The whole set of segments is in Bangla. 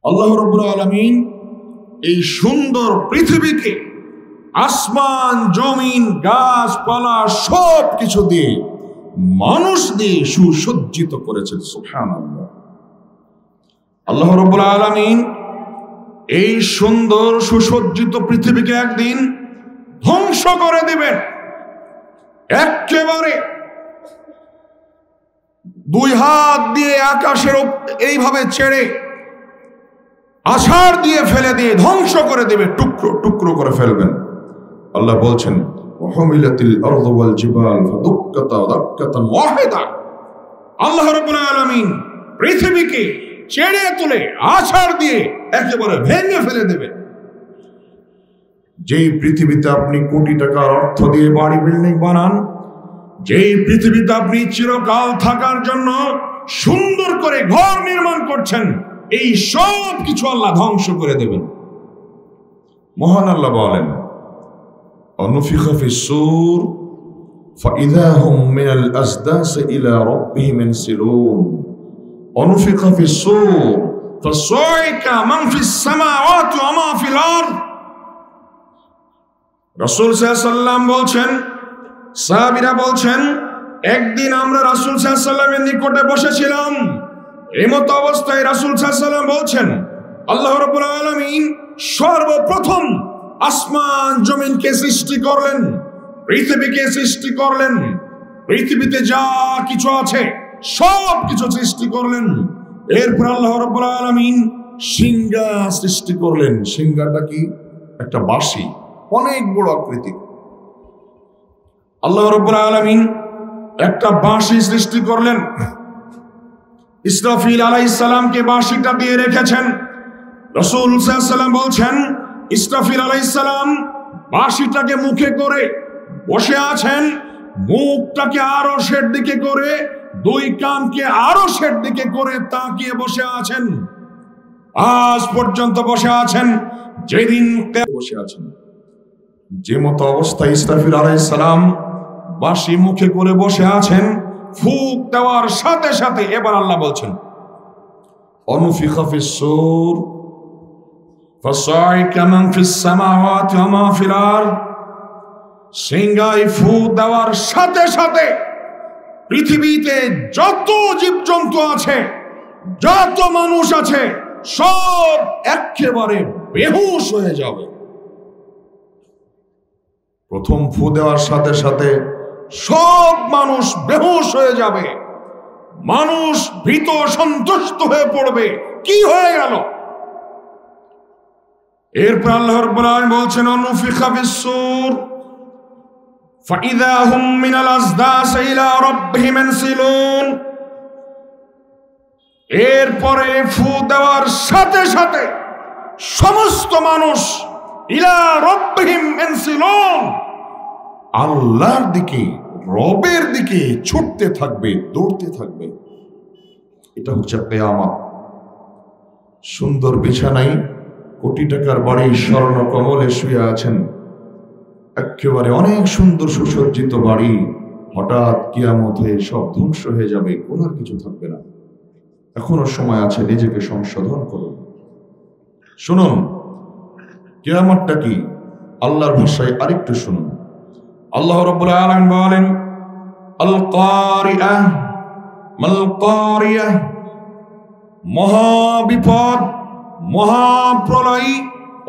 আল্লাহ রাব্বুল আলামিন এই সুন্দর পৃথিবীকে আসমান জমিন গাছপালা সব কিছু দিয়ে মানুষ দিয়ে সুসজ্জিত করেছেন। সুবহানাল্লাহ। আল্লাহ রাব্বুল আলামিন এই সুন্দর সুসজ্জিত পৃথিবীকে একদিন ধ্বংস করে দিবেন। একেবারে দুই হাত দিয়ে আকাশের এইভাবে ছেড়ে আছাড় দিয়ে ফেলে দিয়ে ধ্বংস করে দিবে, টুকরো টুকরো করে ফেলবেন। আল্লাহ বলছেন ওয়াহুমিলাতিল আরযু ওয়াল জিবাল ফাদুক্কাতা দাক্কাতান ওয়াহিদা। আল্লাহ রাব্বুল আলামিন পৃথিবীকে ছেড়ে তুলে আছাড় দিয়ে একেবারে ভেঙে ফেলে দেবে। যেই পৃথিবীতে আপনি কোটি টাকার অর্থ দিয়ে বাড়ি বিল্ডিং বানান, যেই পৃথিবীতে আপনি চিরকাল থাকার জন্য সুন্দর করে ঘর নির্মাণ করছেন, এই সব কিছু আল্লাহ ধ্বংস করে দেবেন। মহান আল্লাহ বলেন অনুফিখা ফিস-সূর ফাইযা হুম মিনাল আসদাস ইলা রাব্বিহিম ইয়ানসিলুন। অনুফিখা ফিস-সূর ফাসাইকা মান ফিস সামাওয়াতি ওয়া মা ফিল আরদ। রাসূল সাল্লাল্লাহু আলাইহি ওয়াসাল্লাম বলছেন, সাহাবীরা বলছেন, একদিন আমরা রাসূল সাল্লাল্লাহু আলাইহি ওয়াসাল্লামের নিকটে বসেছিলাম। এমত অবস্থায় রাসূল সাল্লাল্লাহু আলাইহি ওয়াসাল্লাম বলছেন, আল্লাহ রাব্বুল আলামিন সর্বপ্রথম আসমান জমিনকে সৃষ্টি করলেন, পৃথিবীকে সৃষ্টি করলেন, পৃথিবীতে যা কিছু আছে সব কিছু সৃষ্টি করলেন। এরপর আল্লাহ রাব্বুল আলামিন সিংহা সৃষ্টি করলেন। সিংহাটা কি? একটা বাঁশি, অনেক বড় আকৃতি। আল্লাহ রাব্বুল আলামিন একটা বাঁশি সৃষ্টি করলেন। ইসরাফিল আলাইহিস সালামকে বাঁশিটা দিয়ে রেখেছেন। রাসূল সাল্লাল্লাহু আলাইহি ওয়াসাল্লাম বলছেন, ইসরাফিল আলাইহিস সালাম বাঁশিটাকে মুখে করে বসে আছেন, মুখটাকে আরশের দিকে করে, দুই কানকে আরশের দিকে করে তাকিয়ে বসে আছেন। আজ পর্যন্ত বসে আছেন, যেদিন বসে আছেন। যে মতো অবস্থায় ইসরাফিল আলাইহিস সালাম বাঁশি মুখে করে বসে আছেন, ফুঁক দেওয়ার সাথে সাথে এবার আল্লাহ বলছেন অনুফিখা ফিস-সূর ফাসাইকা মান ফিস সামাওয়াতি ওয়া মা ফিল আরদ। সিংহায় ফুঁক দেওয়ার সাথে সাথে পৃথিবীতে যত জীবজন্তু আছে, যত মানুষ আছে, সব একেবারে বেহুশ হয়ে যাবে। প্রথম ফু দেওয়ার সাথে সাথে সব মানুষ বেহুশ হয়ে যাবে। মানুষ ভীত সন্তুষ্ট হয়ে পড়বে, কি হয়ে গেল। এরপর আল্লাহ রাব্বুল আলামিন বলছেন অনুফিখা ফিস-সূর ফাইযা হুম মিনাল আসদাস ইলা রাব্বিহিম ইয়ানসিলুন। এরপরে ফু দেওয়ার সাথে সাথে সমস্ত মানুষ ইলা রাব্বিহিম ইয়ানসিলুন, আল্লাহর দিকে, রবের দিকে ছুটতে থাকবে, দৌড়তে থাকবে। এটা হচ্ছে কিয়ামত। সুন্দর বিছানায় কোটি টাকার বাড়ি স্বর্ণ কমলে শুয়ে আছেন, একেবারে অনেক সুন্দর সুসজ্জিত বাড়ি, হঠাৎ কিয়ামত হয়ে সব ধ্বংস হয়ে যাবে, কোনো কিছু থাকবে না। এখনো সময় আছে, নিজেকে সংশোধন করুন। শুনুন কিয়ামতটা কি, আল্লাহর ভাষায় আরেকটু শুনুন। আল্লাহ রাব্বুল আলামিন বলেন আল কারিআহ মাল কারিয়াহ, মহাবিপদ, মহাপ্রলয়।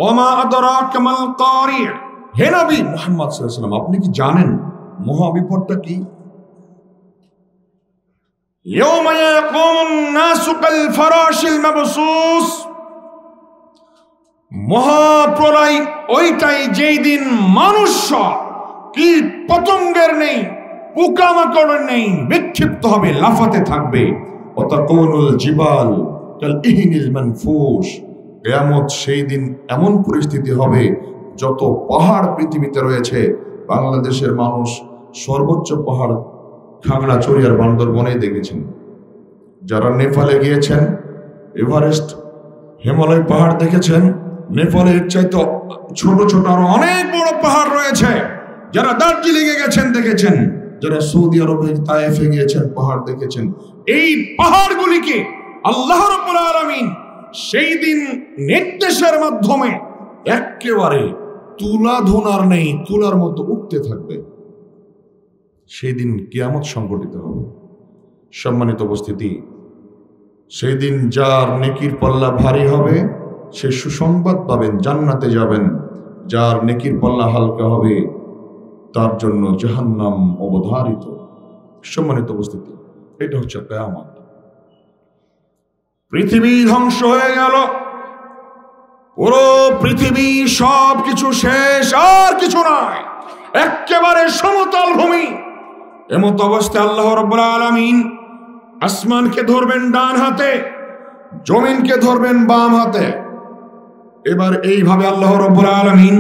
ওমা আদরাকা মাল কারিয়া। হে নবী মুহাম্মদ সাল্লাল্লাহু আলাইহি ওয়াসাল্লাম, আপনি কি জানেন মহাবিপদটা কি? ইয়াওমা ইয়াকুমুন নাসু কাল ফারাশিল মাবসুস। মহাপ্রলয় ওইটাই যেই দিন মানুষ কীট পতঙ্গের নেই, পোকামাকড়ের নেই, বিক্ষিপ্ত হবে, লাফাতে থাকবে। ওয়াতাকুনুল জিবাল কাল ইহনিল মানফুশ। কিয়ামত সেই দিন এমন পরিস্থিতি হবে, যত পাহাড় পৃথিবীতে রয়েছে, বাংলাদেশের মানুষ সর্বোচ্চ পাহাড় খাগড়াছড়ি আর বান্দরবনে দেখেছেন। যারা নেপালে গিয়েছেন, এভারেস্ট হিমালয় পাহাড় দেখেছেন, নেপালের চাইতে ছোট ছোট আরো অনেক বড় পাহাড় রয়েছে। যারা দার্জিলিং এ গেছেন দেখেছেন, যারা সৌদি আরবে তায়েফে গিয়েছেন পাহাড় দেখেছেন। এই পাহাড়গুলিকে আল্লাহ রাব্বুল আলামিন সেই দিন নির্দেশের মাধ্যমে একেবারে তুলা ধোনার নেই, তুলার মতো উঠতে থাকবে। সেই দিন কিয়ামত সংঘটিত হবে। সম্মানিত উপস্থিতি, সেই দিন যার নেকির পাল্লা ভারী হবে সে সুসংবাদ পাবেন, জান্নাতে যাবেন। যার নেকির পাল্লা হালকা হবে তার জন্য জাহান্নাম অবধারিত। সম্মানিত উপস্থিতি, এটা হচ্ছে কিয়ামত। পৃথিবী ধ্বংস হয়ে গেল, পুরো পৃথিবী, সব কিছু শেষ, আর কিছু নয়, একেবারে সমতল ভূমি। এমত অবস্থায় আল্লাহ রাব্বুল আলামিন আসমানকে ধরবেন ডান হাতে, জমিনকে ধরবেন বাম হাতে। এবার এইভাবে আল্লাহ রাব্বুল আলামিন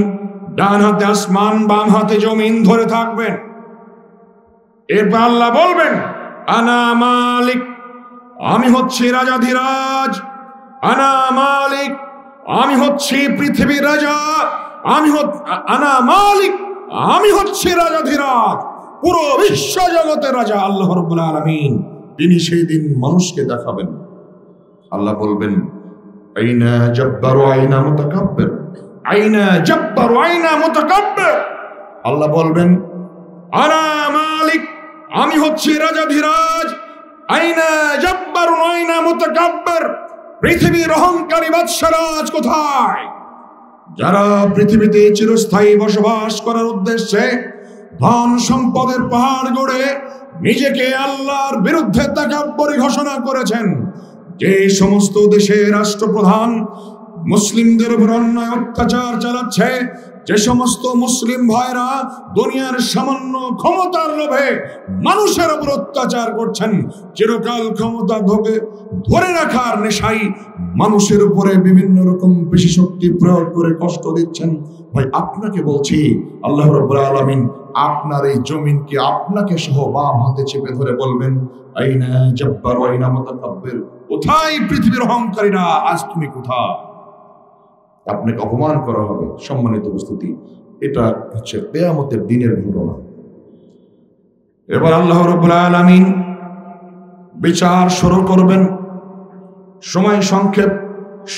ডান হাতে আসমান, বাম হাতে জমিন ধরে থাকবেন। এরপর আল্লাহ বলবেন, আনা মালিক, আমি হচ্ছি রাজাধিরাজ, আনা মালিক, আমি হচ্ছি পৃথিবীর রাজা, আনা মালিক, আমি হচ্ছি রাজাধিরাজ, পুরো বিশ্ব জগতের রাজা আল্লাহ রাব্বুল আলামিন। তিনি সেই দিন মানুষকে দেখাবেন। আল্লাহ বলবেন, আইনা জব্বার আইনা মুতাকাব্বির, আইনা জব্বার আইনা মুতাকাব্বির। আল্লাহ বলবেন, আনা মালিক, আমি হচ্ছি রাজাধিরাজ, আইনা জব্বার আইনা মুতাকাব্বির, পৃথিবীর অহংকারী বাদশারাজ কোথায়? যারা পৃথিবীতে চিরস্থায়ী বসবাস করার উদ্দেশ্যে ধন সম্পদের পাহাড় গড়ে নিজেকে আল্লাহর বিরুদ্ধে তাকাব্বুরি ঘোষণা করেছেন, যে সমস্ত দেশের রাষ্ট্রপ্রধান মুসলিমদের উপর অন্যায় অত্যাচার চালাচ্ছে, যে সমস্ত মুসলিম ভাইরা দুনিয়ার সামান্য ক্ষমতার লোভে মানুষের উপর অত্যাচার করছেন, চিরকাল ক্ষমতা ধরে রাখার নেশায় মানুষের উপরে বিভিন্ন রকম পেশি শক্তি প্রয়োগ করে কষ্ট দিচ্ছেন, ভাই আপনাকে বলছি, আল্লাহ রাব্বুল আলামিন আপনার এই জমিনকে আপনাকে সহ বাম হাতে চেপে ধরে বলবেন, আইনা জব্বার আইনা মুতাকাব্বির, কোথায় পৃথিবীর অহংকারীরা, আজ তুমি কোথায়? আপনাকে অপমান করা হবে। সম্মানিত উপস্থিতি, এটা হচ্ছে কিয়ামতের দিনের ঘটনা। এবার আল্লাহ রাব্বুল আলামিন বিচার শুরু করবেন। সময়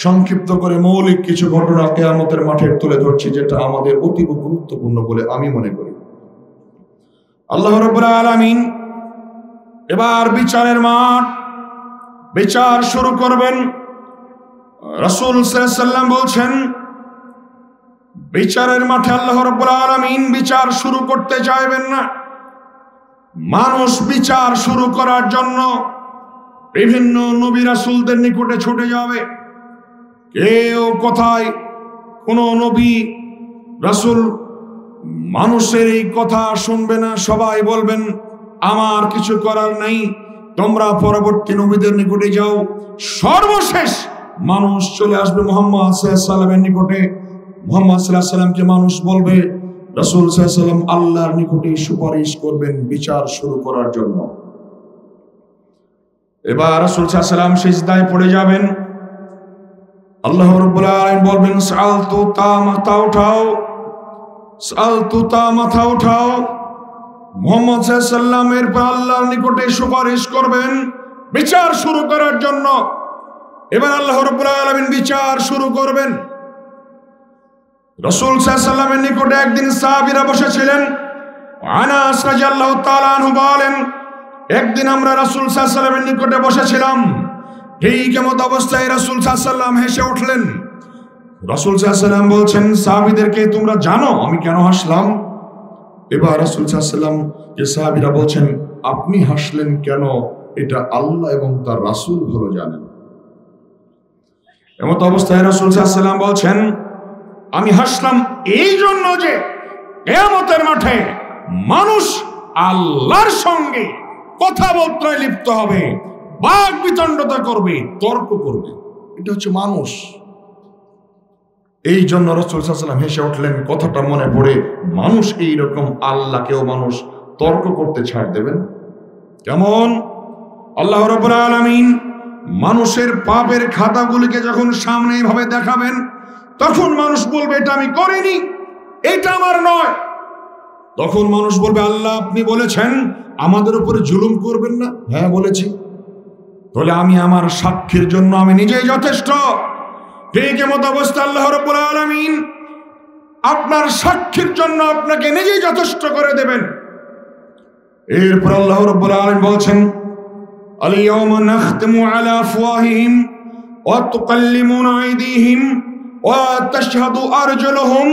সংক্ষিপ্ত করে মৌলিক কিছু ঘটনা কিয়ামতের মাঠে তুলে ধরছি, যেটা আমাদের অতীব গুরুত্বপূর্ণ বলে আমি মনে করি। আল্লাহ রাব্বুল আলামিন এবার বিচারের মাঠ, বিচার শুরু করবেন। রাসূল সাল্লাল্লাহু আলাইহি ওয়াসাল্লাম বলছেন, বিচারের মাঠে আল্লাহ রাব্বুল আলামিন বিচার শুরু করতে চাইবেন না। মানুষ বিচার শুরু করার জন্য বিভিন্ন নবী রাসূলদের নিকটে ছুটে যাবে। কেউ কোথায় কোন নবী রাসূল মানুষের এই কথা শুনবে না, সবাই বলবেন আমার কিছু করার নাই, তোমরা পরবর্তী নবীদের নিকটে যাও। সর্বশেষ মানুষ চলে আসবে মুহাম্মদ সাল্লাল্লাহু আলাইহি ওয়াসাল্লামের নিকটে। মুহাম্মদ সাল্লাল্লাহু আলাইহি ওয়াসাল্লামকে মানুষ বলবে, রাসূল সাল্লাল্লাহু আলাইহি ওয়াসাল্লাম আল্লাহর নিকটে সুপারিশ করবেন বিচার শুরু করার জন্য। এবার রাসূল সাল্লাল্লাহু আলাইহি ওয়াসাল্লাম সিজদায় পড়ে যাবেন। আল্লাহ রাব্বুল আলামিন বলবেন, সালতু তা মাথা উঠাও, সালতু তা মাথা উঠাও। মুহাম্মদ সাল্লাল্লাহু আলাইহি ওয়াসাল্লামের পর আল্লাহর নিকটে সুপারিশ করবেন বিচার শুরু করার জন্য। এবার আল্লাহ রাব্বুল আলামিন বিচার শুরু করবেন। রাসূল সাল্লাল্লাহু আলাইহি ওয়াসাল্লামের নিকটে একদিন সাহাবীরা বসেছিলেন। আনাস রাদিয়াল্লাহু তাআলা আনহু বলেন, একদিন আমরা রাসূল সাল্লাল্লাহু আলাইহি ওয়াসাল্লামের নিকটে বসেছিলাম। ঠিক এমত অবস্থায় রাসূল সাল্লাল্লাহু আলাইহি ওয়াসাল্লাম হেসে উঠলেন। রাসূল সাল্লাল্লাহু আলাইহি ওয়াসাল্লাম বলছেন, সাহাবীদেরকে তোমরা জানো আমি কেন হাসলাম? এবার রাসূল সাল্লাল্লাহু আলাইহি ওয়াসাল্লাম যে সাহাবীরা বলছেন, আপনি হাসলেন কেন এটা আল্লাহ এবং তার রাসূল ভালো জানেন। এমত অবস্থায় রাসূল সাল্লাল্লাহু আলাইহি ওয়াসাল্লাম বলছেন, আমি হাসলাম এই জন্য যে কিয়ামতের মাঠে মানুষ আল্লাহর সঙ্গে কথাবার্তায় লিপ্ত হবে, বাক বিতণ্ডতা করবে, তর্ক করবে। এটা হচ্ছে মানুষ। এই জন্য রাসূল সাল্লাল্লাহু আলাইহি ওয়াসাল্লাম হেসে উঠলেন। কথাটা মনে পড়ে, মানুষ এইরকম আল্লাহকেও মানুষ তর্ক করতে ছাড় দেবেন কেমন? আল্লাহ রাব্বুল আলামিন মানুষের পাপের খাতাগুলিকে যখন সামনে এইভাবে দেখাবেন, তখন মানুষ বলবে এটা আমি করিনি, এটা আমার নয়। তখন মানুষ বলবে, আল্লাহ আপনি বলেছেন আমাদের উপরে জুলুম করবেন না। হ্যাঁ বলেছি, তাহলে আমি আমার সাক্ষীর জন্য আমি নিজেই যথেষ্ট। ঠিক এমত অবস্থা আল্লাহ রাব্বুল আলামিন আপনার সাক্ষীর জন্য আপনাকে নিজেই যথেষ্ট করে দেবেন। এরপর আল্লাহ রাব্বুল আলামিন বলছেন, আল-ইয়াওমা নাখতিমু আলা আফওয়াহিহিম ওয়া তুকাল্লিমুনা আইদিহিম ওয়া তাশহাদু আরজুলুহুম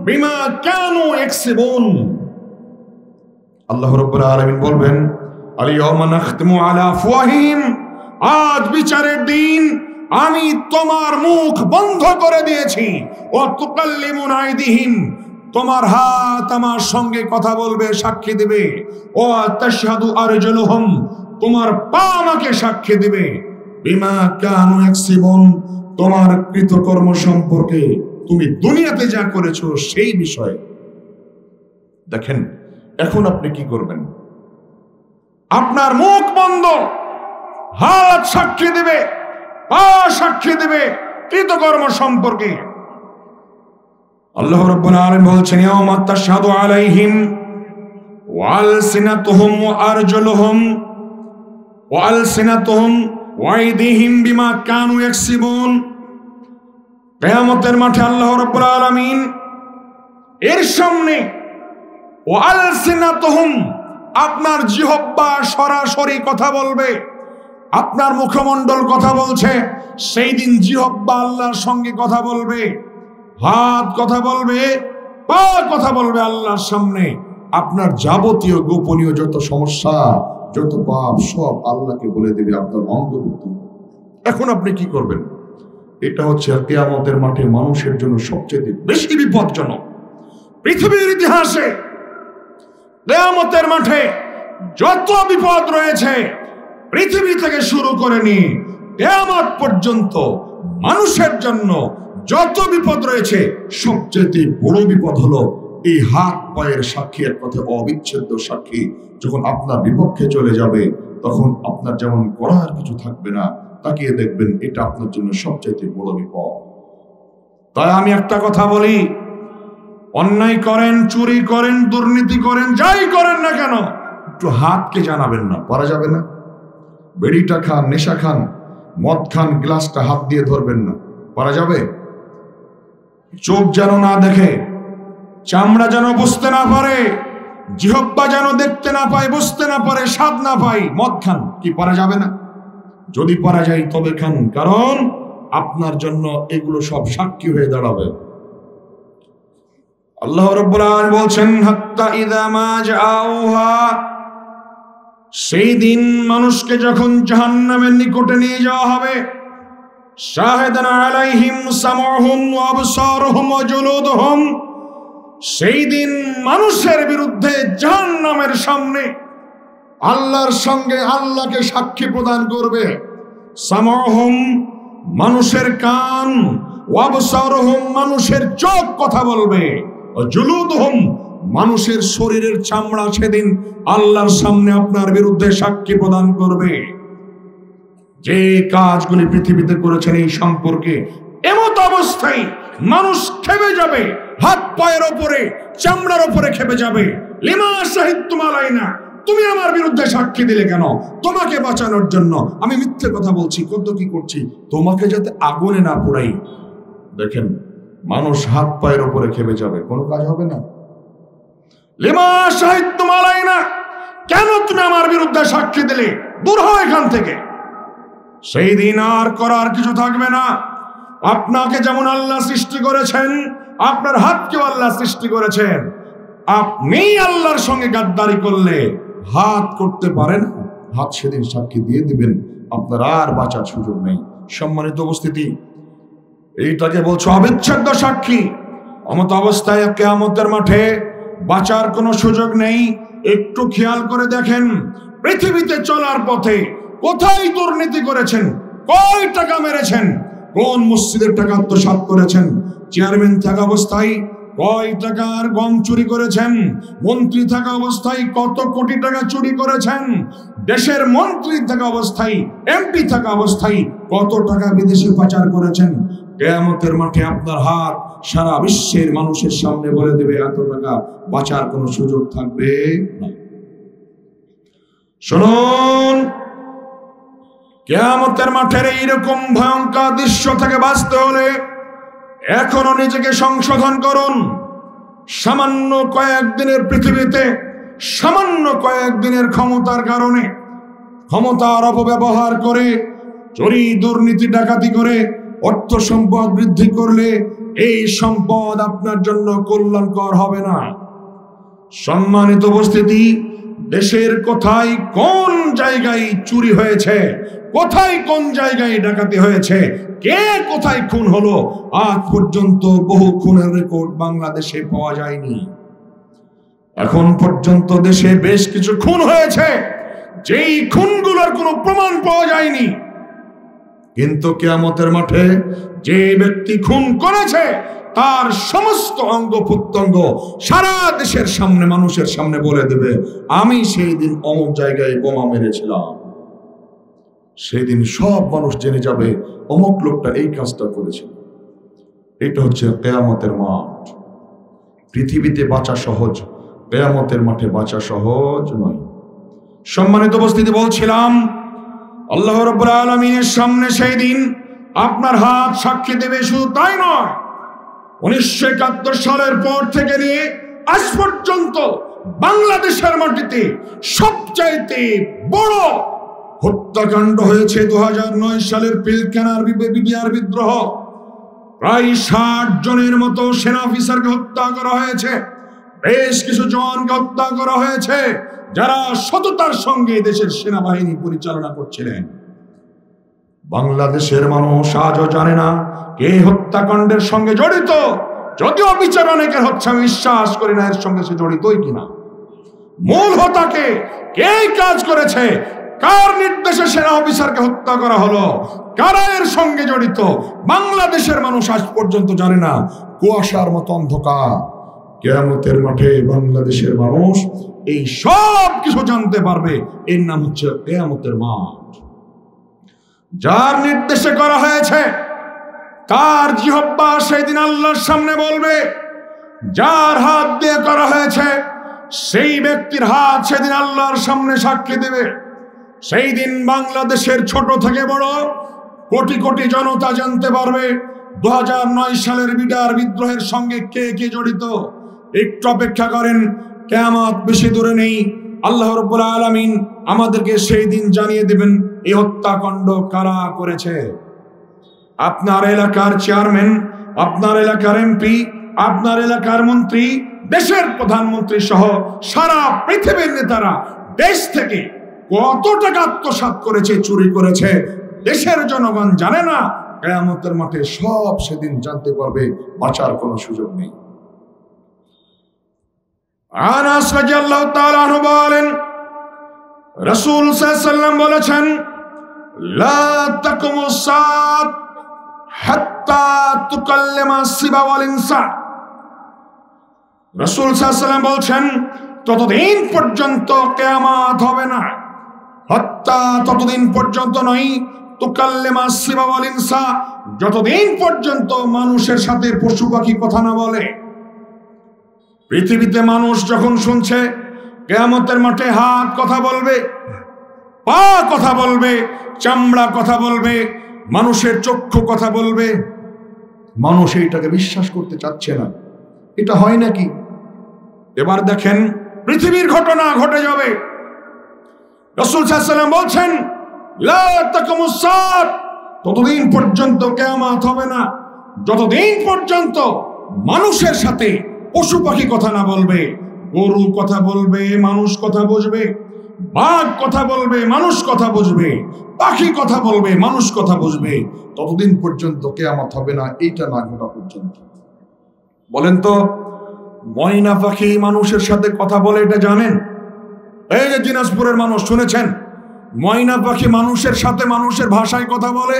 বিমা কানু ইয়াকসিবুন। আল্লাহ রাব্বুল আলামিন বলবেন, আল-ইয়াওমা নাখতিমু আলা আফওয়াহিহিম, আজ বিচারের দিন আমি তোমার মুখ বন্ধ করে দিয়েছি। ওয়া তুকাল্লিমুনা আইদিহিম, তোমার হাত আমার সঙ্গে কথা বলবে, সাক্ষী দিবে। ওয়া তাশহাদু আরজুলুহুম, তোমার পা আমাকে সাক্ষী দিবে। বিমা কানু ইয়াকসিবুন, তোমার কৃতকর্ম সম্পর্কে, তুমি দুনিয়াতে যা করেছো সেই বিষয়ে। দেখেন এখন আপনি কি করবেন? আপনার মুখ বন্ধ, হাত সাক্ষী দিবে, পা সাক্ষী দিবে কৃতকর্ম সম্পর্কে। আল্লাহ রাব্বুল আলামিন বলছেন, ইয়াওমা তাশহাদু আলাইহিম ওয়া আলসিনাতুহুম ওয়া আরজুলুহুম ওয়া আলসিনাতুহুম ওয়া আইদিহিম বিমা কানু ইয়াকসিবুন। কিয়ামতের মাঠে আল্লাহ রাব্বুল আলামিন এর সামনে ওয়া আলসিনাতুহুম, আপনার জিহ্বা সরাসরি কথা বলবে, আপনার মুখমণ্ডল কথা বলছে। সেই দিন জিহ্বা আল্লাহর সঙ্গে কথা বলবে, হাত কথা বলবে, পা কথা বলবে আল্লাহর সামনে। আপনার যাবতীয় গোপনীয় যত সমস্যা, যত পাপ, সব আল্লাহকে বলে দেবে আপনার অঙ্গভুক্তি। এখন আপনি কি করবেন? এটা হচ্ছে কিয়ামতের মাঠে মানুষের জন্য সবচেয়ে বেশি বিপজ্জনক। পৃথিবীর ইতিহাসে কিয়ামতের মাঠে যত বিপদ রয়েছে, পৃথিবী থেকে শুরু করে নিয়ে কিয়ামত পর্যন্ত মানুষের জন্য যত বিপদ রয়েছে, সবচেয়ে বড় বিপদ হলো এই হাত পায়ের সাক্ষী, এক কথা অবিচ্ছেদ্য সাক্ষী যখন আপনার বিপক্ষে চলে যাবে, তখন আপনার যেমন করার কিছু থাকবে না। তাকিয়ে দেখবেন এটা আপনার জন্য সবচেয়ে বড় বিপদ। তাই আমি একটা কথা বলি, অন্যায় করেন, চুরি করেন, দুর্নীতি করেন, যাই করেন না কেন, একটু হাতকে জানাবেন না, পারা যাবে না। বেড়িটা খান, নেশা খান, মদ খান, গ্লাসটা হাত দিয়ে ধরবেন না, পারা যাবে? চোখ যেন না দেখে, চামড়া যেন বুঝতে না পারে, জিহ্বা যেন দেখতে না পায়, বুঝতে না পারে, স্বাদ না পায়, মদ খান, কি পারা যাবে না? যদি পারা যায় তবে খান, কারণ আপনার জন্য এগুলো সব সাক্ষী হয়ে দাঁড়াবে। আল্লাহ রাব্বুল আলামিন বলছেন, হাত্তা ইযা মা জাআউহা, সেই দিন মানুষকে যখন জাহান্নামের নিকটে নিয়ে যাওয়া হবে, শাহিদান আলাইহিম সামউহুম ওয়া আবসারুহুম ওয়া জুলুদুহুম, সেই দিন মানুষের বিরুদ্ধে জাহান্নামের সামনে আল্লাহর সঙ্গে আল্লাহকে সাক্ষী প্রদান করবে। সামউহুম, মানুষের কান, ওয়া আবসারুহুম, মানুষের চোখ কথা বলবে, ওয়া জুলুদুহুম, মানুষের শরীরের চামড়া সেদিন আল্লাহর সামনে আপনার বিরুদ্ধে সাক্ষী প্রদান করবে। যে কাজগুলি পৃথিবীতে করেছেন এই সম্পর্কে, এমত অবস্থায় মানুষ খেপে যাবে, হাত পায়ের ওপরে, চামড়ার ওপরে খেপে যাবে। লিমা শাহিদতুম আলাইনা, তুমি আমার বিরুদ্ধে সাক্ষী দিলে কেন? তোমাকে বাঁচানোর জন্য আমি মিথ্যে কথা বলছি, কত কি করছি, তোমাকে যাতে আগুনে না পোড়াই। দেখেন মানুষ হাত পায়ের ওপরে খেপে যাবে, কোনো কাজ হবে না। লিমা শাহিদতুম আলাইনা, কেন তুমি আমার বিরুদ্ধে সাক্ষী দিলে? দূর হও এখান থেকে। সেই দিন আর করার কিছু থাকবে না। আপনাকে যেমন আল্লাহ সৃষ্টি করেছেন, আপনার হাতকেও আল্লাহ সৃষ্টি করেছেন। আপনি আল্লাহর সঙ্গে গাদ্দারি করলে হাত করতে পারেন, হাত সেদিন সাক্ষী দিয়ে দিবেন, আপনার আর বাঁচার সুযোগ নেই। সম্মানিত উপস্থিতি, এইটাকে বলছো অবিচ্ছেদ্য সাক্ষী। অমত অবস্থায় কিয়ামতের মাঠে বাঁচার কোনো সুযোগ নেই। একটু খেয়াল করে দেখেন, পৃথিবীতে চলার পথে কোথায় দুর্নীতি করেছেন, কয় টাকা মেরেছেন, কোন মসজিদের টাকা আত্মসাৎ করেছেন, চেয়ারম্যান থাকা অবস্থায় কয় টাকার গম চুরি করেছেন, মন্ত্রী থাকা অবস্থায় কত কোটি টাকা চুরি করেছেন, দেশের মন্ত্রী থাকা অবস্থায়, এমপি থাকা অবস্থায় কত টাকা বিদেশে পাচার করেছেন। কিয়ামতের মাঠে আপনার হাত সারা বিশ্বের মানুষের সামনে বলে দেবে এত টাকা, বাঁচার কোনো সুযোগ থাকবে না। শুনুন, কিয়ামতের মাঠের এইরকম ভয়ঙ্কর দৃশ্য থেকে বাঁচতে হলে এখনো নিজেকে সংশোধন করুন। সামান্য কয়েকদিনের পৃথিবীতে, সামান্য কয়েকদিনের ক্ষমতার কারণে, ক্ষমতার অপব্যবহার করে, চুরি দুর্নীতি ডাকাতি করে অর্থ সম্পদ বৃদ্ধি করলে এই সম্পদ আপনার জন্য কল্যাণকর হবে না। সম্মানিত উপস্থিতি, দেশের কোথায় কোন জায়গায় চুরি হয়েছে, কোথায় কোন জায়গায় ডাকাতি হয়েছে, কে কোথায় খুন হলো, আজ পর্যন্ত বহু খুনের রেকর্ড বাংলাদেশে পাওয়া যায়নি। এখন পর্যন্ত দেশে বেশ কিছু খুন হয়েছে, যেই খুনগুলোর কোনো প্রমাণ পাওয়া যায়নি। কিন্তু কিয়ামতের মাঠে যে ব্যক্তি খুন করেছে তার সমস্ত অঙ্গ প্রত্যঙ্গ সারা দেশের সামনে, মানুষের সামনে বলে দেবে, আমি সেই দিন অমুক জায়গায় বোমা মেরেছিলাম। সেদিন সব মানুষ জেনে যাবে অমুক লোকটা এই কাজটা করেছিল। এটা হচ্ছে কিয়ামতের মাঠ। পৃথিবীতে বাঁচা সহজ, কিয়ামতের মাঠে বাঁচা সহজ নয়। সম্মানিত উপস্থিতি, বলছিলাম আল্লাহ রাব্বুল আলামিনের সামনে সেই দিন আপনার হাত সাক্ষী দেবে। শুধু তাই নয়, 1971 সালের পর থেকে নিয়ে আজ পর্যন্ত বাংলাদেশের মাটিতে সবচাইতে বড় হত্যাকাণ্ড হয়েছে 2009 সালের পিলখানার বিডিআর বিদ্রোহ। প্রায় 60 জনের মতো সেনা অফিসারকে হত্যা করা হয়েছে, বেশ কিছু জওয়ানকে হত্যা করা হয়েছে যারা সততার সঙ্গে দেশের সেনাবাহিনী পরিচালনা করছিলেন। বাংলাদেশের মানুষ আজও জানে না কে হত্যাকাণ্ডের সঙ্গে জড়িত। যদিও বিচার অনেকের হচ্ছে, আমি বিশ্বাস করি না এর সঙ্গে সে জড়িতই কিনা। মূল হোতাকে, কে কাজ করেছে, কার নির্দেশে সেনা অফিসারকে হত্যা করা হলো, কারা এর সঙ্গে জড়িত, বাংলাদেশের মানুষ আজ পর্যন্ত জানে না। কুয়াশার মতো অন্ধকার। কিয়ামতের মাঠে বাংলাদেশের মানুষ এই সব কিছু জানতে পারবে। এর নাম হচ্ছে কিয়ামতের মাঠ। যার নির্দেশে করা হয়েছে তার জিহ্বা সেদিন আল্লাহর সামনে বলবে। যার হাত দিয়ে করা হয়েছে সেই ব্যক্তির হাত সেদিন আল্লাহর সামনে সাক্ষী দেবে। সেই দিন বাংলাদেশের ছোট থেকে বড় কোটি কোটি জনতা জানতে পারবে 2009 সালের বিডিআর বিদ্রোহের সঙ্গে কে কে জড়িত। একটু অপেক্ষা করেন, কিয়ামত বেশি দূরে নেই। আল্লাহ রাব্বুল আলামিন আমাদেরকে সেই দিন জানিয়ে দেবেন এই হত্যাকাণ্ড কারা করেছে। আপনার এলাকার চেয়ারম্যান, আপনার এলাকার এমপি, আপনার এলাকার মন্ত্রী, দেশের প্রধানমন্ত্রী সহ সারা পৃথিবীর নেতারা দেশ থেকে কত টাকা আত্মসাৎ করেছে, চুরি করেছে, দেশের জনগণ জানে না। কিয়ামতের মাঠে সব সেদিন জানতে পারবে, বাঁচার কোনো সুযোগ নেই। আনাস রাদিয়াল্লাহু তাআলা আনহু বলেন, রাসূল সাল্লাল্লাহু আলাইহি ওয়াসাল্লাম বলেছেন, লা তাকুমুস সাআত হাত্তা তুকাল্লিমা সিবা ওয়াল ইনসা। রাসূল সাল্লাল্লাহু আলাইহি ওয়াসাল্লাম বলছেন, ততদিন পর্যন্ত কিয়ামত হবে না, হাত্তা ততদিন পর্যন্ত নয়, তুকাল্লিমা সিবা ওয়াল ইনসা, যতদিন পর্যন্ত মানুষের সাথে পশু পাখি কথা না বলে। পৃথিবীতে মানুষ যখন শুনছে কিয়ামতের মাঠে হাত কথা বলবে, পা কথা বলবে, চামড়া কথা বলবে, মানুষের চক্ষু কথা বলবে, মানুষ এইটাকে বিশ্বাস করতে চাচ্ছে না। এটা হয় নাকি? এবার দেখেন পৃথিবীর ঘটনা ঘটে যাবে। রাসূল সাল্লাল্লাহু আলাইহি ওয়াসাল্লাম বলছেন, লা তাকুমুস সাআত, ততদিন পর্যন্ত কিয়ামত হবে না যতদিন পর্যন্ত মানুষের সাথে পশু পাখি কথা না বলবে। গরু কথা বলবে, মানুষ কথা বুঝবে, বাঘ কথা বলবে, মানুষ কথা বুঝবে, পাখি কথা বলবে, মানুষ কথা বুঝবে। ততদিন পর্যন্ত কিয়ামত হবে না, এইটা না ঘটা পর্যন্ত। বলেন তো, ময়না পাখি মানুষের সাথে কথা বলে, এটা জানেন? এই যে দিনাজপুরের মানুষ শুনেছেন, ময়না পাখি মানুষের সাথে মানুষের ভাষায় কথা বলে,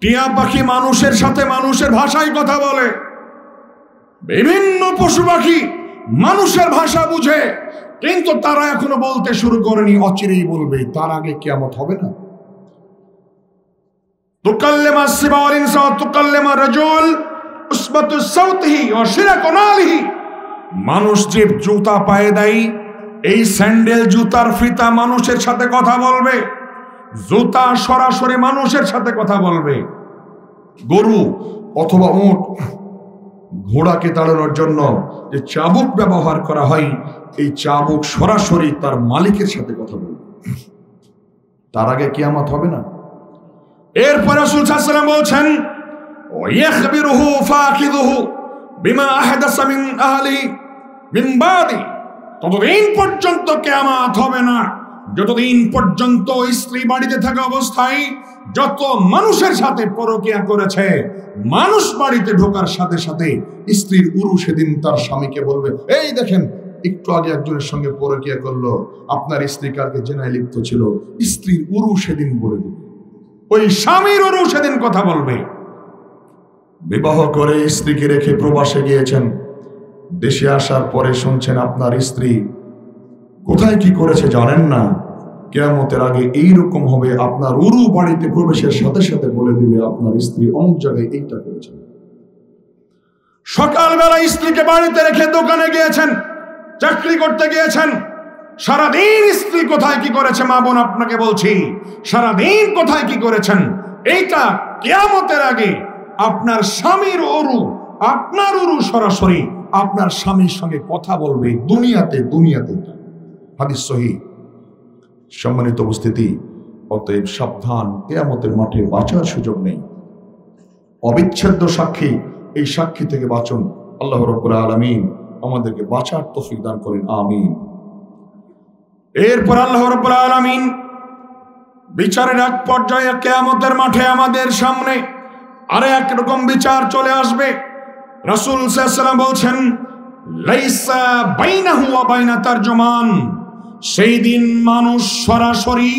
টিয়া পাখি মানুষের সাথে মানুষের ভাষায় কথা বলে, বিভিন্ন পশু পাখি মানুষের ভাষা বুঝে, কিন্তু তারা এখনো বলতে শুরু করেনি, অচিরেই বলবে। তার আগে কিয়ামত হবে না। তুকাল্লিমা সিবা ওয়াল ইনসা তুকাল্লিমা রাজুল উসবাতু সাউতিহি ওয়া শিরাকু নালিহি। মানুষ যে জুতা পায়ে দেয়, এই স্যান্ডেল জুতার ফিতা মানুষের সাথে কথা বলবে। জুতা সরাসরি মানুষের সাথে কথা বলবে। গরু অথবা উট, ঘোড়াকে তাড়ানোর জন্য যে চাবুক ব্যবহার করা হয়, এই চাবুক সরাসরি তার মালিকের সাথে কথা বলবে। তার আগে কিয়ামত হবে না। এরপর রাসূল সাল্লাল্লাহু আলাইহি ওয়াসাল্লাম বলছেন, ওয়ায়াখবিরুহু ফাকিদুহু বিমা আহদাসা মিন আহলি মিন বাদি, ততদিন পর্যন্ত কিয়ামত হবে না যতদিন পর্যন্ত স্ত্রী বাড়িতে থাকা অবস্থায় যত মানুষের সাথে পরকিয়া করেছে, মানুষ বাড়িতে ঢোকার সাথে সাথে স্ত্রীর উরু সেদিন তার স্বামীকে বলবে, এই দেখেন একটু আগে একজনের সঙ্গে পরকিয়া করলো, আপনার স্ত্রী কালকে জেনায় লিপ্ত ছিল। স্ত্রীর উরু সেদিন বলে দেবে, ওই স্বামীর উরু সেদিন কথা বলবে। বিবাহ করে স্ত্রীকে রেখে প্রবাসে গিয়েছেন, দেশে আসার পরে শুনছেন আপনার স্ত্রী কোথায় কি করেছে জানেন না, কিয়ামতের আগে এইরকম হবে, আপনার উরু বাড়িতে প্রবেশের সাথে সাথে বলে দিবে আপনার স্ত্রী অমুক জায়গায় এইটা করেছে। সকালবেলা স্ত্রীকে বাড়িতে রেখে দোকানে গিয়েছেন, চাকরি করতে গিয়েছেন, সারাদিন স্ত্রী কোথায় কি করেছে, মা বোন আপনাকে বলছি, সারাদিন কোথায় কি করেছেন, এইটা কিয়ামতের আগে আপনার স্বামীর উরু, আপনার উরু সরাসরি আপনার স্বামীর সঙ্গে কথা বলবে দুনিয়াতে। হাদিস সহিহ। সম্মানিত উপস্থিতি, অতএব সাবধান, কিয়ামতের মাঠে বাঁচার সুযোগ নেই। অবিচ্ছেদ্য সাক্ষী, এই সাক্ষী থেকে বাঁচুন। আল্লাহ রাব্বুল আলামিন আমাদেরকে বাঁচার তৌফিক দান করেন, আমিন। এরপর আল্লাহ রাব্বুল আলামিন বিচারের এক পর্যায়ে কিয়ামতের মাঠে আমাদের সামনে আরে একরকম বিচার চলে আসবে। রাসূল সাল্লাল্লাহু আলাইহি ওয়াসাল্লাম বলছেন, লাইসা বাইনাহু ওয়া বাইনা তারজুমান, সেই দিন মানুষ সরাসরি,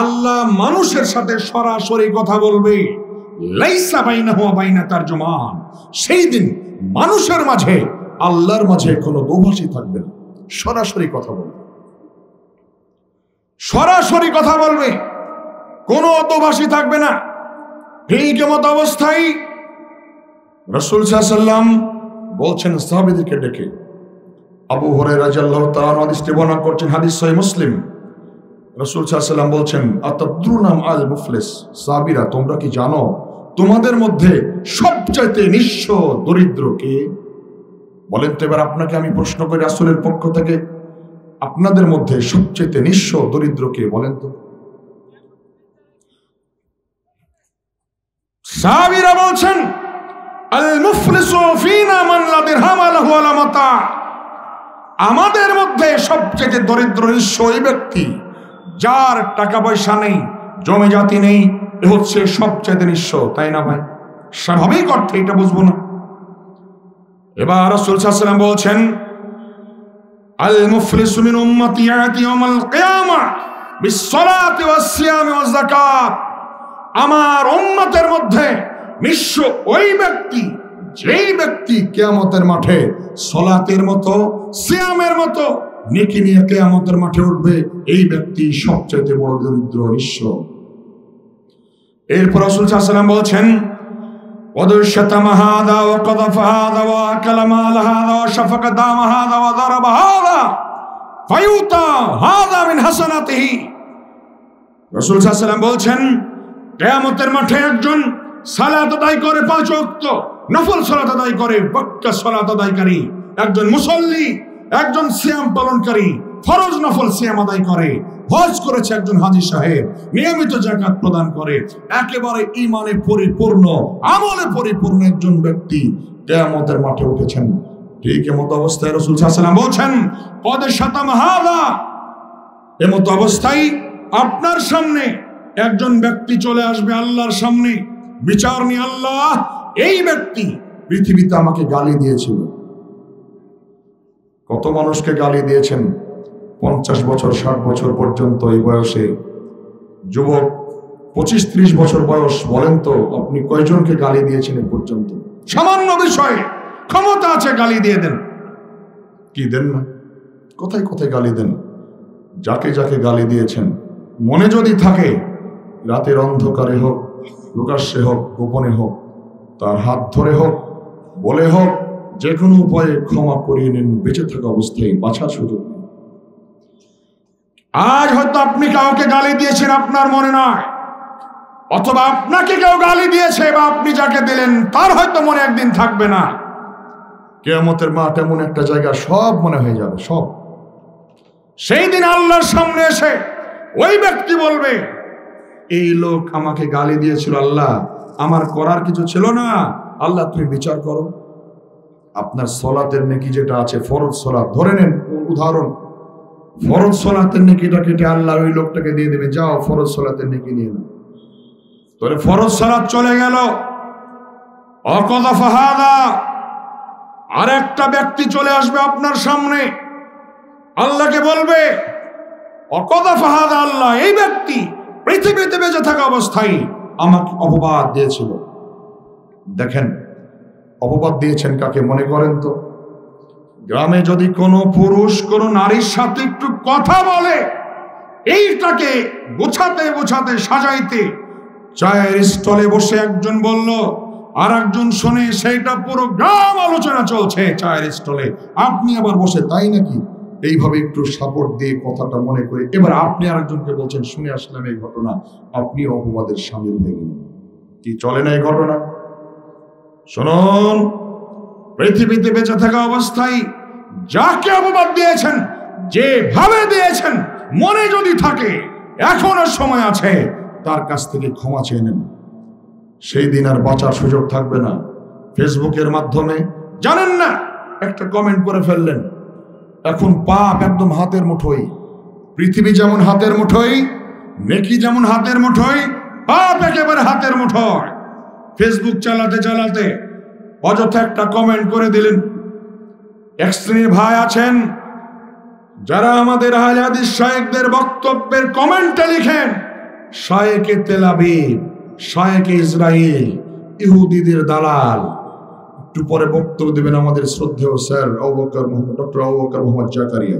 আল্লাহ মানুষের সাথে সরাসরি কথা বলবে। লাইসা বাইনাহু ওয়া বাইনা তারজুমান, সেই দিন মানুষের মাঝে আল্লাহর মাঝে কোনো দোভাষী থাকবে না, সরাসরি কথা বলবে, সরাসরি কথা বলবে, কোনো দোভাষী থাকবে না। ঠিক এমত অবস্থায় রাসূল সাল্লাল্লাহু আলাইহি ওয়াসাল্লাম বলছেন সাহাবীদেরকে ডেকে, আবু হুরায়রা রাদিয়াল্লাহু তাআলা হাদিসটি বর্ণনা করছেন, হাদিস সহিহ মুসলিম। রাসূল সাল্লাল্লাহু আলাইহি ওয়াসাল্লাম বলছেন, আতাদরুনা আল মুফলিস, সাহাবীরা তোমরা কি জানো তোমাদের মধ্যে সবচাইতে নিঃস্ব দরিদ্র কে? বলেন তো এবার আপনাকে আমি প্রশ্ন করি রাসূলের পক্ষ থেকে, আপনাদের মধ্যে সবচাইতে নিঃস্ব দরিদ্র কে বলেন তো? সাহাবীরা বলছেন, আল মুফলিসু ফিনা মান লা দিরহাম লাহু ওয়ালা মাতা, আমাদের মধ্যে সবচেয়ে দরিদ্র নিঃস্ব ওই ব্যক্তি যার টাকা পয়সা নেই, জমি জাতি নেই, এ হচ্ছে সবচেয়ে নিঃস্ব, তাই না ভাই? স্বাভাবিক অর্থে এটা বুঝবো না। এবার রাসূল সাল্লাল্লাহু আলাইহি ওয়াসাল্লাম বলছেন, আল মুফলিসু মিন উম্মতি ইয়াতি ইয়াউমাল কিয়ামা বিসসালাতি ওয়াস সিয়ামি ওয়াজ যাকাত, আমার উম্মতের মধ্যে নিঃস্ব ওই ব্যক্তি যেই ব্যক্তি কিয়ামতের মাঠে সালাতের মতো, সিয়ামের মতো নেকি নিয়ে কিয়ামতের মাঠে উঠবে, এই ব্যক্তি সবচেয়ে বড় দরিদ্র নিঃস্ব। এরপর রাসূল সাল্লাল্লাহু আলাইহি ওয়াসাল্লাম বলছেন, ওয়াদশাতামা হাদা ওয়া কাযাফা হাদা ওয়া আকালা মাল হাদা ওয়া শাফাকা দাম হাদা ওয়া যারাবা হাদা ফায়ুতা হাদা মিন হাসানাতিহি। রাসূল সাল্লাল্লাহু আলাইহি ওয়াসাল্লাম বলছেন, কিয়ামতের মাঠে একজন সালাত আদায় করে, 5 ওয়াক্ত নফল সালাত আদায় করে, পাক্কা সালাত আদায়কারী একজন মুসল্লি, একজন সিয়াম পালনকারী, ফরজ নফল সিয়াম আদায় করে, হজ করেছে একজন হাজী সাহেব, নিয়মিত যাকাত প্রদান করে, একেবারে ঈমানে পরিপূর্ণ, আমলে পরিপূর্ণ একজন ব্যক্তি কিয়ামতের মাঠে উঠেছেন। ঠিক এমত অবস্থায় রাসূল সাল্লাল্লাহু আলাইহি ওয়াসাল্লাম বলছেন, কদ শাতাম হাদা, এমত অবস্থায় আপনার সামনে একজন ব্যক্তি চলে আসবে আল্লাহর সামনে বিচার নিয়ে, আল্লাহ এই ব্যক্তি পৃথিবীতে আমাকে গালি দিয়েছিল। কত মানুষকে গালি দিয়েছেন? 50 বছর 60 বছর পর্যন্ত এই বয়সে যুবক, 25-30 বছর বয়স, বলেন তো আপনি কয়জনকে গালি দিয়েছেন এ পর্যন্ত? সামান্য বিষয়ে ক্ষমতা আছে গালি দিয়ে দেন, কি দেন না? কোথায় কোথায় গালি দেন? যাকে যাকে গালি দিয়েছেন মনে যদি থাকে, রাতের অন্ধকারে হোক, প্রকাশ্যে হোক, গোপনে হোক, তার হাত ধরে হোক, বলে হোক, যে কোনো উপায়ে ক্ষমা করিয়ে নিন, বেঁচে থাকা অবস্থায় বাঁচার সুযোগ নেই। আজ হয়তো আপনি কাউকে গালি দিয়েছেন আপনার মনে নয়, অথবা আপনাকে কেউ গালি দিয়েছে বা আপনি যাকে দিলেন তার হয়তো মনে একদিন থাকবে না। কিয়ামতের মাঠ এমন একটা জায়গা, সব মনে হয়ে যাবে সব। সেই দিন আল্লাহর সামনে এসে ওই ব্যক্তি বলবে, এই লোক আমাকে গালি দিয়েছিল, আল্লাহ আমার করার কিছু ছিল না, আল্লাহ তুমি বিচার করো। আপনার সলাতের নেকি যেটা আছে, ফরজ সলাত ধরে নেন উদাহরণ, ফরজ সলাতের নেকিটা কেটে আল্লাহ ওই লোকটাকে দিয়ে দেবে, যাও ফরজ সলাতের নেকি নিয়ে নাও। তোরে ফরজ সালাত চলে গেল। অকযাফা হাযা, আরেকটা ব্যক্তি চলে আসবে আপনার সামনে, আল্লাহকে বলবে অকযাফা হাযা, আল্লাহ এই ব্যক্তি পৃথিবীতে বেঁচে থাকা অবস্থায় আমাকে অপবাদ দিয়েছিল। দেখেন অপবাদ দিয়েছেন কাকে মনে করেন তো? গ্রামে যদি কোনো পুরুষ কোনো নারীর সাথে একটু কথা বলে, এইটাকে গোছাতে গোছাতে সাজাইতে চায়ের স্টলে বসে একজন বলল, আর একজন শুনে, সেইটা পুরো গ্রাম আলোচনা চলছে চায়ের স্টলে, আপনি আবার বসে তাই নাকি, এইভাবে একটু সাপোর্ট দিয়ে কথাটা মনে করে এবার আপনি আরেকজনকে বলছেন, শুনে আসলাম এই ঘটনা, আপনি অপবাদের সামিল হয়ে গেলেন। কি চলে না এই ঘটনা? শুনুন, পৃথিবীতে বেঁচে থাকা অবস্থায় যাকে অপবাদ দিয়েছেন, যেভাবে দিয়েছেন, মনে যদি থাকে এখনো সময় আছে, তার কাছ থেকে ক্ষমা চেয়ে নেন। সেই দিন আর বাঁচার সুযোগ থাকবে না। ফেসবুকের মাধ্যমে জানেন না একটা কমেন্ট করে ফেললেন, এখন পাপ একদম হাতের মুঠোয়। পৃথিবী যেমন হাতের মুঠোয়, নেকি যেমন হাতের মুঠোয়, পাপ একেবারে হাতের মুঠোয়। ফেসবুক চালাতে চালাতে অযথা একটা কমেন্ট করে দিলেন। এক শ্রেণীর ভাই আছেন যারা আমাদের আহলে হাদিস শায়েখদের বক্তব্যের কমেন্টে লিখেন, শায়েখে তেল আবিব, শায়েখে ইসরাইল, ইহুদিদের দালাল। একটু পরে বক্তব্য দেবেন আমাদের শ্রদ্ধেয় স্যার ডক্টর আবু বকর মোহাম্মদ জাকারিয়া।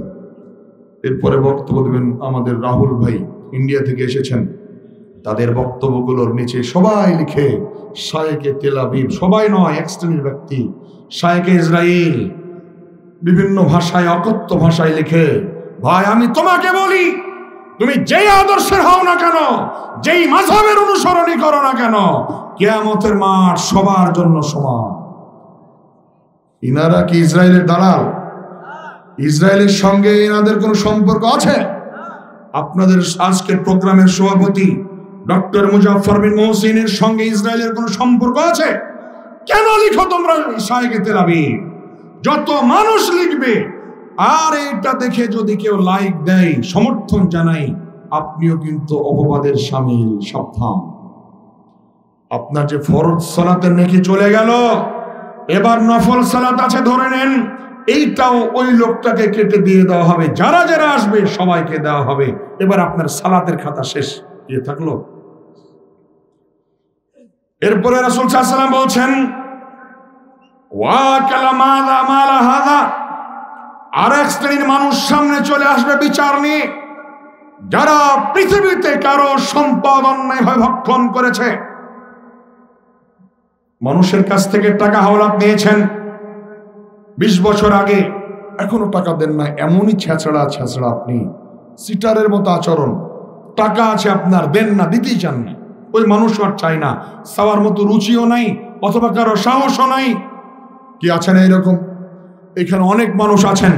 এরপরে বক্তব্য দেবেন আমাদের রাহুল ভাই, ইন্ডিয়া থেকে এসেছেন। তাদের বক্তব্যগুলোর নিচে সবাই লিখে শায়েখে তেল আবিব, সবাই নয় এক শ্রেণীর ব্যক্তি, শায়েখে ইসরাইল, বিভিন্ন ভাষায় অকথ্য ভাষায় লিখে, ভাই আমি তোমাকে বলি, তুমি যেই আদর্শের হও না কেন, যেই মাযহাবের অনুসরণই করো না কেন, কিয়ামতের মাঠ সবার জন্য সমান। ইনারা কি ইসরায়েলের দালাল? ইসরায়েলের সঙ্গে এনাদের কোনো সম্পর্ক আছে? আপনাদের আজকের প্রোগ্রামের সভাপতি ডক্টর মুজাফফর বিন মুহসিনের সঙ্গে ইসরায়েলের কোনো সম্পর্ক আছে? কেন লিখো তোমরা শায়েখে তেল আবিব? যত মানুষ লিখবে আর এটা দেখে যদি কেউ লাইক দেয়, সমর্থন জানাই, আপনিও কিন্তু অপবাদের শামিল, সাবধান। আপনার যে ফরজ সালাতের নেকি চলে গেল, এবার নফল সালাত আছে ধরে নেন, এইটাও ওই লোকটাকে কেটে দিয়ে দেওয়া হবে, যারা যারা আসবে সবাইকে দেওয়া হবে। এবার আপনার সালাতের খাতা শেষ দিয়ে থাকলো। এরপরে রাসূল সাল্লাল্লাহু আলাইহি ওয়াসাল্লাম বলছেন, ওয়া কালামাদা মালা হাদা, আরেক শ্রেণীর মানুষ সামনে চলে আসবে বিচার নিয়ে, যারা পৃথিবীতে কারো সম্পদ অন্যায়ভাবে ভক্ষণ করেছে। মানুষের কাছ থেকে টাকা হাওলাত নিয়েছেন 20 বছর আগে, এখনো টাকা দেন না, এমনই ছেঁচড়া ছেঁচড়া আপনি, সিটারের মতো আচরণ। টাকা আছে আপনার, দেন না, দিতেই চান না। ওই মানুষ আর চাই না, চাওয়ার মতো রুচিও নাই, অথবা কারো সাহসও নাই। কি আছেন এইরকম? এখানে অনেক মানুষ আছেন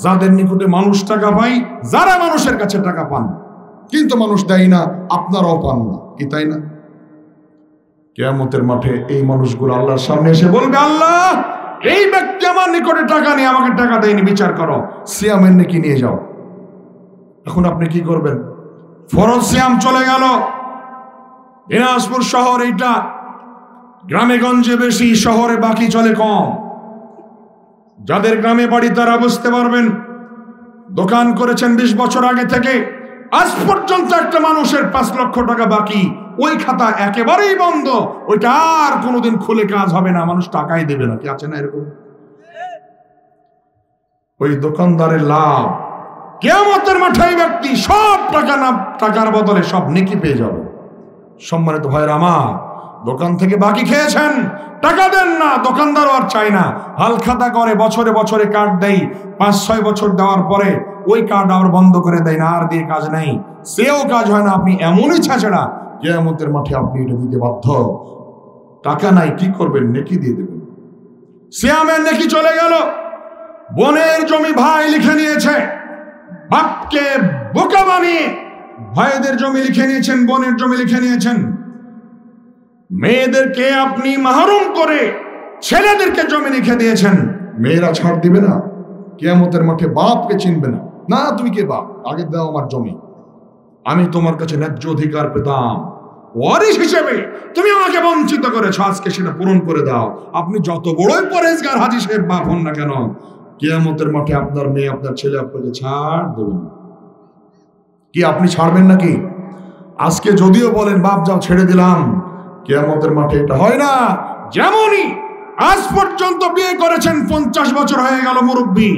যাদের নিকটে মানুষ টাকা পায়, যারা মানুষের কাছে টাকা পান, কিন্তু মানুষ দেয় না, আপনারাও পান না, কি তাই না? কিয়ামতের মাঠে এই মানুষগুলো আল্লাহর সামনে এসে বলবে, আল্লাহ এই ব্যক্তি আমার নিকটে টাকা নিয়ে আমাকে টাকা দেয়নি, বিচার করো, সিয়ামের নেকি নিয়ে যাও। এখন আপনি কি করবেন? ফরজ সিয়াম চলে গেল। দিনাজপুর শহর এইটা, গ্রামে গঞ্জে বেশি, শহরে বাকি চলে কম। যাদের গ্রামে বাড়ি তারা বুঝতে পারবেন। দোকান করেছেন 20 বছর আগে থেকে, আজ পর্যন্ত একটা মানুষের 5 লক্ষ টাকা বাকি, ওই খাতা একেবারেই বন্ধ, ওইটা আর কোনোদিন খুলে কাজ হবে না, মানুষ টাকাই দেবে না। কি আছে না এরকম? ওই দোকানদারের লাভ, কিয়ামতের মাঠে এই ব্যক্তি সব টাকা না, টাকার বদলে সব নেকি পেয়ে যাবে। সম্মানিত ভাইরা আমার, দোকান থেকে বাকি খেয়েছেন, টাকা দেন না, দোকানদারও আর চাই না, হালখাতা করে বছরে বছরে কার্ড দেয়, 5-6 বছর দেওয়ার পরে ওই কার্ড আবার বন্ধ করে দেয় না, আর দিয়ে কাজ নাই, সেও কাজ হয় না। আপনি এমনই ছাড়া কিয়ামতের মাঠে আপনি এটা দিতে বাধ্য। টাকা নাই, কি করবেন? নেকি দিয়ে দেবেন। সিয়ামের নেকি চলে গেল। বোনের জমি ভাই লিখে নিয়েছে, বাপকে বোকা বানিয়ে ভাইদের জমি লিখে নিয়েছেন, বোনের জমি লিখে নিয়েছেন। মেয়েদেরকে আপনি মাহরুম করে ছেলেদেরকে জমি লিখে দিয়েছেন। মেয়েরা ছাড় দিবে না, কিয়ামতের মাঠে বাপকে চিনবে না। না, তুমি কে বাপ? আগে দাও আমার জমি, আমি তোমার কাছে ন্যায্য অধিকার পেতাম, ওয়ারিশ হিসেবে তুমি আমাকে বঞ্চিত করেছো, আজকে সেটা পূরণ করে দাও। আপনি যত বড়ই পরেজগার হাজী সাহেব বাপ হন না কেন, কিয়ামতের মাঠে আপনার মেয়ে, আপনার ছেলে আপনাকে ছাড় দেবে না। কি আপনি ছাড়বেন নাকি? আজকে যদিও বলেন বাপ যাও ছেড়ে দিলাম, কিয়ামতের মাঠে এটা হয় না। যেমনই আজ পর্যন্ত বিয়ে করেছেন 50 বছর হয়ে গেল মুরব্বী,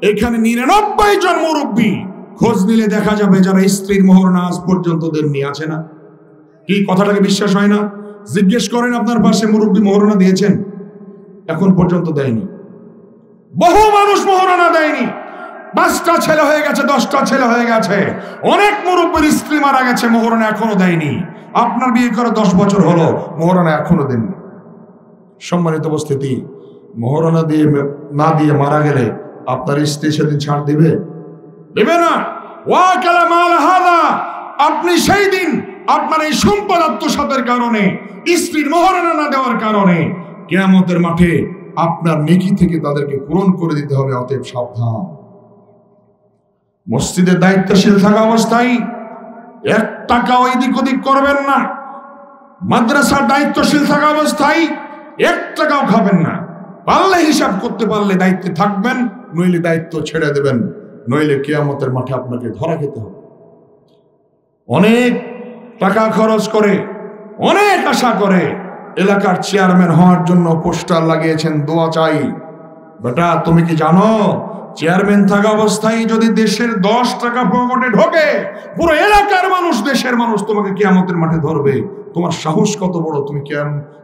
এখানে 99 জন মুরব্বী, খোঁজ নিলে দেখা যাবে যারা স্ত্রীর মোহরনা আজ পর্যন্ত দেননি, আছে না? কি কথাটাকে বিশ্বাস হয় না? জিজ্ঞেস করেন আপনার পাশে মুরব্বী মোহরনা দিয়েছেন? এখন পর্যন্ত দেয়নি। বহু মানুষ মোহরনা দেয়নি, 5টা ছেলে হয়ে গেছে, 10টা ছেলে হয়ে গেছে, অনেক মুরব্বীর স্ত্রী মারা গেছে, মোহরনা এখনো দেয়নি। আপনার বিয়ে করে 10 বছর হলো, মোহরনা এখনো দেননি। সম্মানিত উপস্থিতি, মোহরনা দিয়ে না দিয়ে মারা গেলে আপনার স্ত্রী সেদিন ছাড় দিবে? দেবে না। ওয়াকালা মাল হাদা, আপনি সেই দিন আপনার এই সম্পদ আত্মসাতের কারণে, স্ত্রীর মোহরনা না দেওয়ার কারণে কিয়ামতের মাঠে আপনার নেকি থেকে তাদেরকে পূরণ করে দিতে হবে। অতএব সাবধান। মসজিদের দায়িত্বশীল থাকা অবস্থায় 1 টাকাও এদিক ওদিক করবেন না। মাদ্রাসার দায়িত্বশীল থাকা অবস্থায় 1 টাকাও খাবেন না। পারলে হিসাব করতে পারলে দায়িত্বে থাকবেন, নইলে দায়িত্ব ছেড়ে দেবেন, নইলে কিয়ামতের মাঠে আপনাকে ধরা খেতে হবে। অনেক টাকা খরচ করে, অনেক আশা করে এলাকার চেয়ারম্যান হওয়ার জন্য পোস্টার লাগিয়েছেন, দোয়া চাই। বেটা, তুমি কি জানো চেয়ারম্যান থাকা অবস্থায় যদি দেশের 10 টাকা পকেটে ঢোকে, পুরো এলাকার মানুষ, দেশের মানুষ তোমাকে কিয়ামতের মাঠে ধরবে। তোমার সাহস কত বড়, তুমি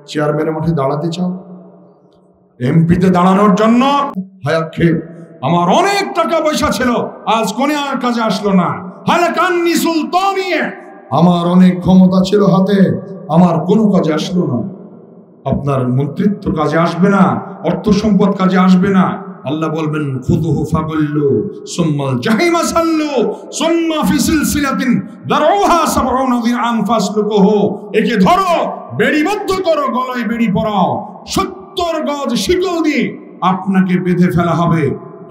চেয়ারম্যানের মাঠে দাঁড়াতে চাও? এমপিতে দাঁড়ানোর জন্য হায়াক্ষেপ। আমার অনেক টাকা পয়সা ছিল, আজ কোনে আর কাজে আসলো না। হালাকান্নি সুলতানিয়ে, আমার অনেক ক্ষমতা ছিল হাতে, আমার কোনো কাজে আসলো না। আপনার মন্ত্রিত্ব কাজে আসবে না, অর্থ সম্পদ কাজে আসবে না। আল্লাহ বলবেন খুযুহু ফাগুল্লু সুম্মাল জাহিমা সাল্লু সুম্মা ফি সিলসিলাতিন দারউহা 70 যিরান ফাসলুকুহু, একে ধরো, বেড়িবদ্ধ করো, গলায় বেড়ি পরাও, 70 গজ শিকল দিয়ে আপনাকে বেঁধে ফেলা হবে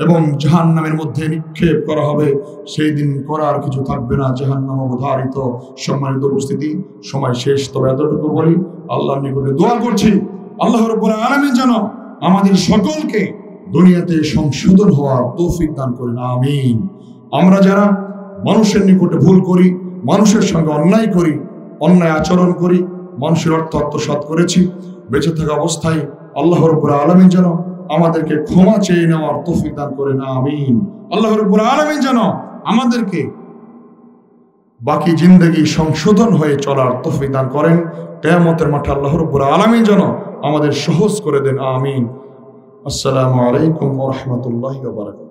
এবং জাহান্নামের মধ্যে নিক্ষেপ করা হবে। সেই দিন করার কিছু থাকবে না, জাহান্নাম অবধারিত। সম্মানিত উপস্থিতি, সময় শেষ, তবে এতটুকু বলি, আল্লাহর নিকটে দোয়া করছি আল্লাহ রাব্বুল আলামিন যেন আমাদের সকলকে দুনিয়াতে সংশোধন হওয়ার তৌফিক দান করেন, আমিন। আমরা যারা মানুষের নিকটে ভুল করি, মানুষের সঙ্গে অন্যায় করি, অন্যায় আচরণ করি, মানুষের অর্থ আত্মসাৎ করেছি, বেঁচে থাকা অবস্থায় আল্লাহ রাব্বুল আলামিন যেন আমাদেরকে ক্ষমা চেয়ে নেওয়ার তৌফিক দান করেন, আমিন। আল্লাহ রাব্বুল আলামিন যেন আমাদেরকে বাকি জিন্দেগি সংশোধন হয়ে চলার তৌফিক দান করেন। কিয়ামতের মাঠে আল্লাহ রাব্বুল আলামিন যেন আমাদের সহজ করে দেন, আমিন। আসসালামু আলাইকুম ওয়া রাহমাতুল্লাহি ওয়া বারাকাতুহু।